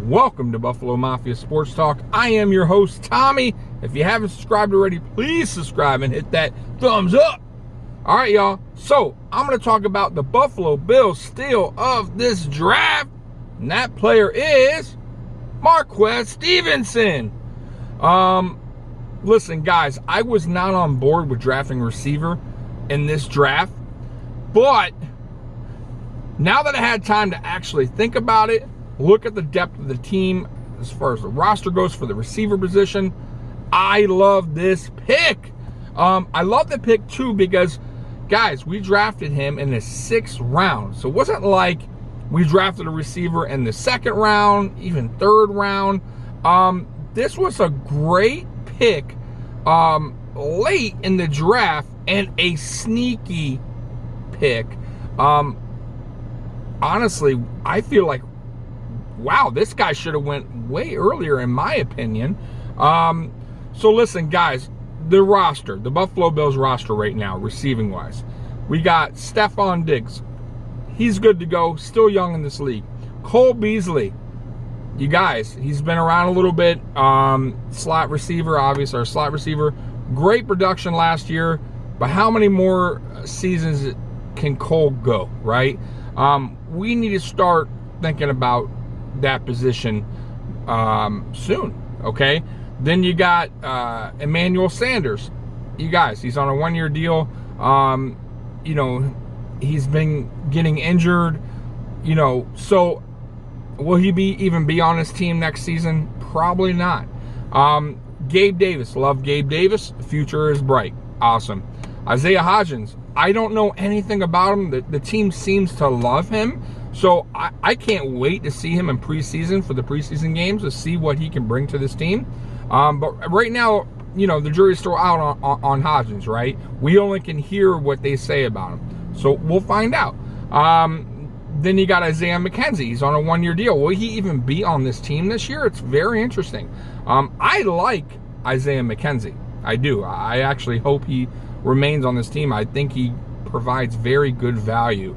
Welcome to Buffalo Mafia Sports Talk. I am your host, Tommy. If you haven't subscribed already, please subscribe and hit that thumbs up. All right, y'all. So I'm going to talk about the Buffalo Bills steal of this draft. And that player is Marquez Stevenson. Listen, guys, I was not on board with drafting receiver in this draft. But now that I had time to actually think about it, look at the depth of the team as far as the roster goes for the receiver position, I love this pick. I love the pick too because, guys, we drafted him in the 6th round. So it wasn't like we drafted a receiver in the 2nd round, even 3rd round. This was a great pick late in the draft and a sneaky pick. Honestly, I feel like, wow, this guy should have went way earlier, in my opinion. So listen, guys, the roster, the Buffalo Bills roster right now, receiving-wise, we got Stephon Diggs. He's good to go, still young in this league. Cole Beasley, you guys, he's been around a little bit. Slot receiver, obviously, our slot receiver. Great production last year, but how many more seasons can Cole go, right? We need to start thinking about that position soon, okay? Then you got Emmanuel Sanders. You guys, he's on a 1-year deal. You know, he's been getting injured, you know, so will he even be on his team next season? Probably not. Gabe Davis, love Gabe Davis. The future is bright. Awesome. Isaiah Hodgins, I don't know anything about him. The team seems to love him. So I can't wait to see him in preseason for the preseason games to see what he can bring to this team. But right now, you know, the jury's still out on Hodgins, right? We only can hear what they say about him. So we'll find out. Then you got Isaiah McKenzie. He's on a 1-year deal. Will he even be on this team this year? It's very interesting. I like Isaiah McKenzie. I do. I actually hope he remains on this team. I think he provides very good value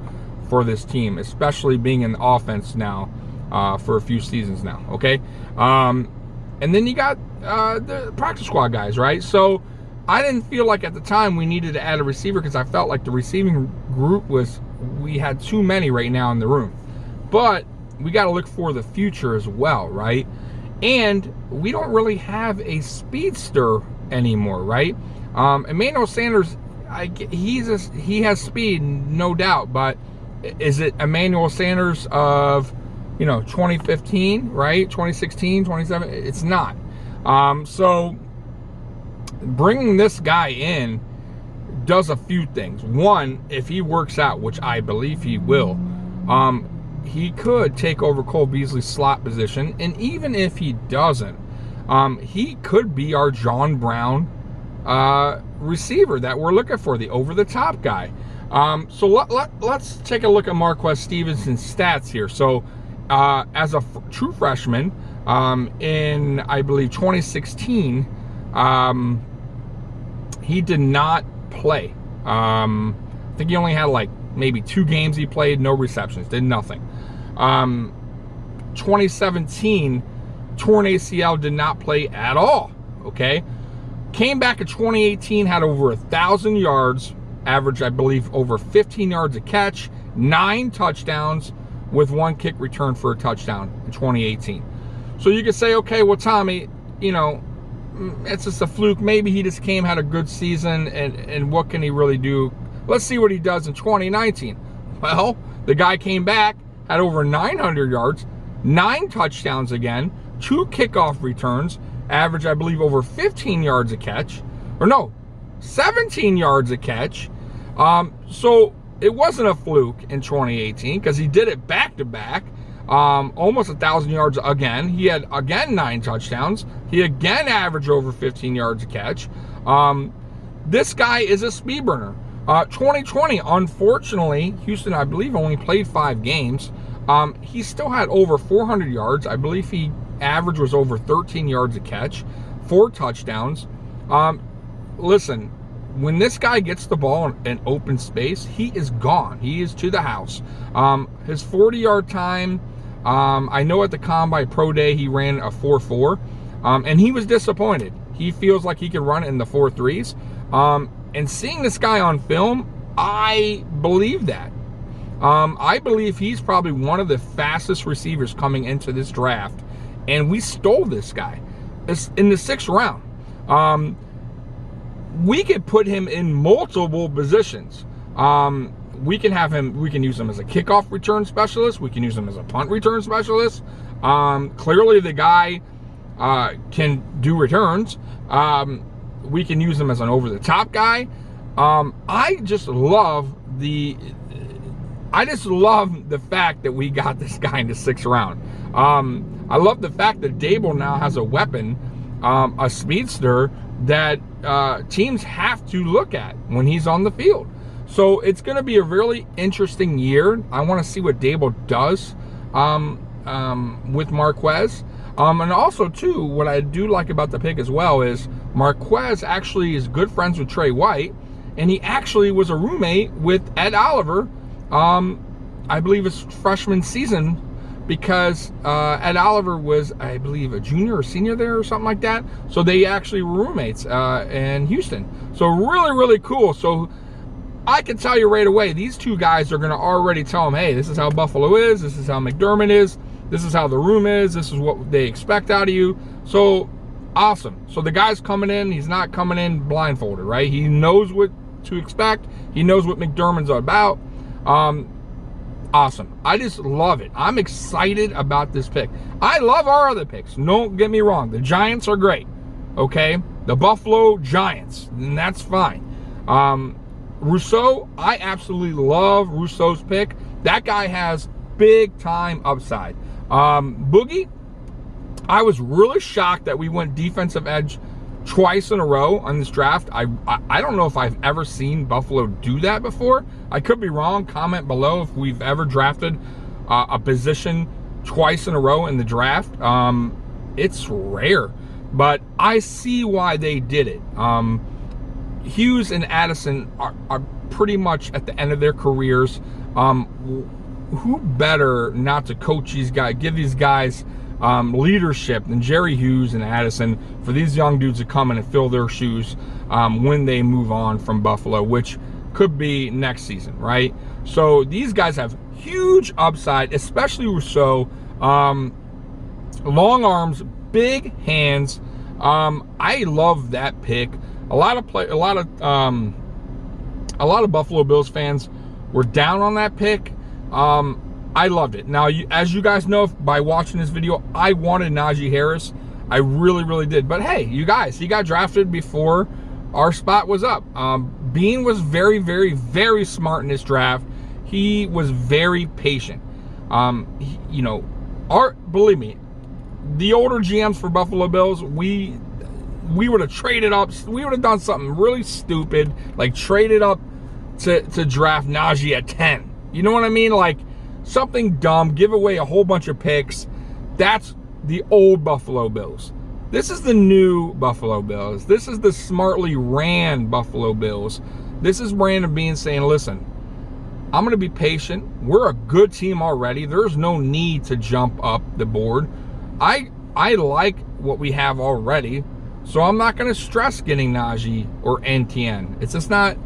for this team, especially being in the offense now for a few seasons now, okay? And then you got the practice squad guys, right? So I didn't feel like at the time we needed to add a receiver because I felt like the receiving group we had too many right now in the room. But we got to look for the future as well, right? And we don't really have a speedster anymore, right? Emmanuel Sanders, he has speed, no doubt, but is it Emmanuel Sanders of, you know, 2015, right? 2016, 2017? It's not. So bringing this guy in does a few things. One, if he works out, which I believe he will, he could take over Cole Beasley's slot position. And even if he doesn't, he could be our John Brown receiver that we're looking for, the over-the-top guy. So let's take a look at Marquez Stevenson's stats here. So as a true freshman in, I believe, 2016, he did not play. I think he only had like maybe 2 games he played, no receptions, did nothing. 2017, torn ACL, did not play at all, okay? Came back in 2018, had over 1,000 yards, averaged, I believe, over 15 yards a catch, 9 touchdowns with 1 kick return for a touchdown in 2018. So you could say, okay, well, Tommy, you know, it's just a fluke. Maybe he just had a good season, and what can he really do? Let's see what he does in 2019. Well, the guy came back, had over 900 yards, 9 touchdowns again, 2 kickoff returns, average, I believe, over 15 yards a catch. Or no, 17 yards a catch. So it wasn't a fluke in 2018 because he did it back-to-back. Almost 1,000 yards again. He had, again, 9 touchdowns. He again averaged over 15 yards a catch. This guy is a speed burner. 2020, unfortunately, Houston, I believe, only played 5 games. He still had over 400 yards. I believe he average was over 13 yards a catch, 4 touchdowns. Listen, when this guy gets the ball in open space, he is gone. He is to the house. His 40-yard time I know at the Combine Pro Day he ran a 4.4, and he was disappointed. He feels like he can run it in the 4.3s. And seeing this guy on film, I believe that. I believe he's probably one of the fastest receivers coming into this draft, and we stole this guy. It's in the 6th round. We could put him in multiple positions. We can have him. We can use him as a kickoff return specialist. We can use him as a punt return specialist. Clearly, the guy can do returns. We can use him as an over-the-top guy. I just love the fact that we got this guy in the 6th round. I love the fact that Dable now has a weapon, a speedster that teams have to look at when he's on the field. So it's going to be a really interesting year. I want to see what Dable does with Marquez. And also, too, what I do like about the pick as well is Marquez actually is good friends with Trey White, and he actually was a roommate with Ed Oliver, I believe his freshman season, because Ed Oliver was, I believe, a junior or senior there or something like that. So they actually were roommates in Houston. So really, really cool. So I can tell you right away, these two guys are going to already tell him, hey, this is how Buffalo is. This is how McDermott is. This is how the room is. This is what they expect out of you. So awesome. So the guy's coming in. He's not coming in blindfolded, right? He knows what to expect. He knows what McDermott's about. Awesome. I just love it. I'm excited about this pick. I love our other picks. Don't get me wrong. The Giants are great. Okay? The Buffalo Giants. And that's fine. Rousseau, I absolutely love Rousseau's pick. That guy has big time upside. Boogie, I was really shocked that we went defensive edge twice in a row on this draft. I don't know if I've ever seen Buffalo do that before. I could be wrong. Comment below if we've ever drafted a position twice in a row in the draft. It's rare, but I see why they did it. Hughes and Addison are pretty much at the end of their careers. Who better not to coach these guys, give these guys leadership than Jerry Hughes and Addison for these young dudes to come in and fill their shoes when they move on from Buffalo, which could be next season, right? So these guys have huge upside, especially Rousseau. Long arms, big hands. I love that pick. A lot of Buffalo Bills fans were down on that pick. I loved it. Now, as you guys know by watching this video, I wanted Najee Harris. I really, really did. But hey, you guys, he got drafted before our spot was up. Bean was very, very, very smart in this draft. He was very patient. Believe me, the older GMs for Buffalo Bills, we would have traded up. We would have done something really stupid, like traded up to draft Najee at 10. You know what I mean? Like something dumb, give away a whole bunch of picks. That's the old Buffalo Bills. This is the new Buffalo Bills. This is the smartly ran Buffalo Bills. This is Brandon Beane saying, listen, I'm going to be patient. We're a good team already. There's no need to jump up the board. I like what we have already, so I'm not going to stress getting Najee or NTN. It's just not.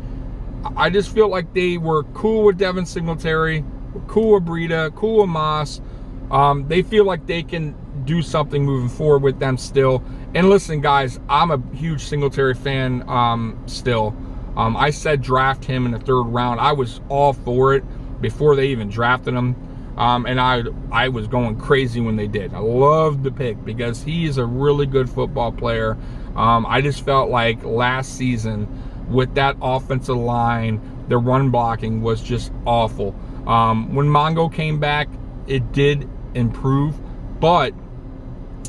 I just feel like they were cool with Devin Singletary, cool with Breida, cool with Moss. They feel like they can do something moving forward with them still. And listen, guys, I'm a huge Singletary fan still. I said draft him in the 3rd round. I was all for it before they even drafted him. And I was going crazy when they did. I loved the pick because he is a really good football player. I just felt like last season with that offensive line, the run blocking was just awful. When Mongo came back, it did improve, but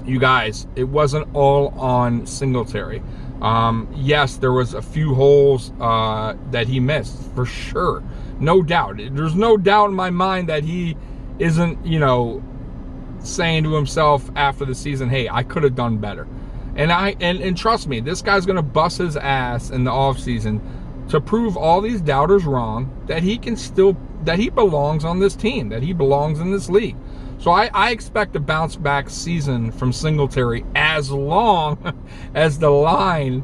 you guys, it wasn't all on Singletary. Yes, there was a few holes that he missed, for sure. No doubt. There's no doubt in my mind that he isn't, saying to himself after the season, hey, I could have done better. And trust me, this guy's going to bust his ass in the offseason to prove all these doubters wrong, that he belongs on this team, that he belongs in this league. So I expect a bounce back season from Singletary as long as the line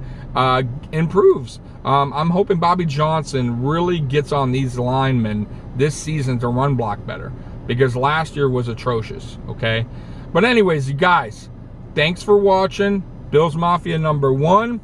improves. I'm hoping Bobby Johnson really gets on these linemen this season to run block better, because last year was atrocious, okay? But anyways, you guys, thanks for watching. Bills Mafia #1.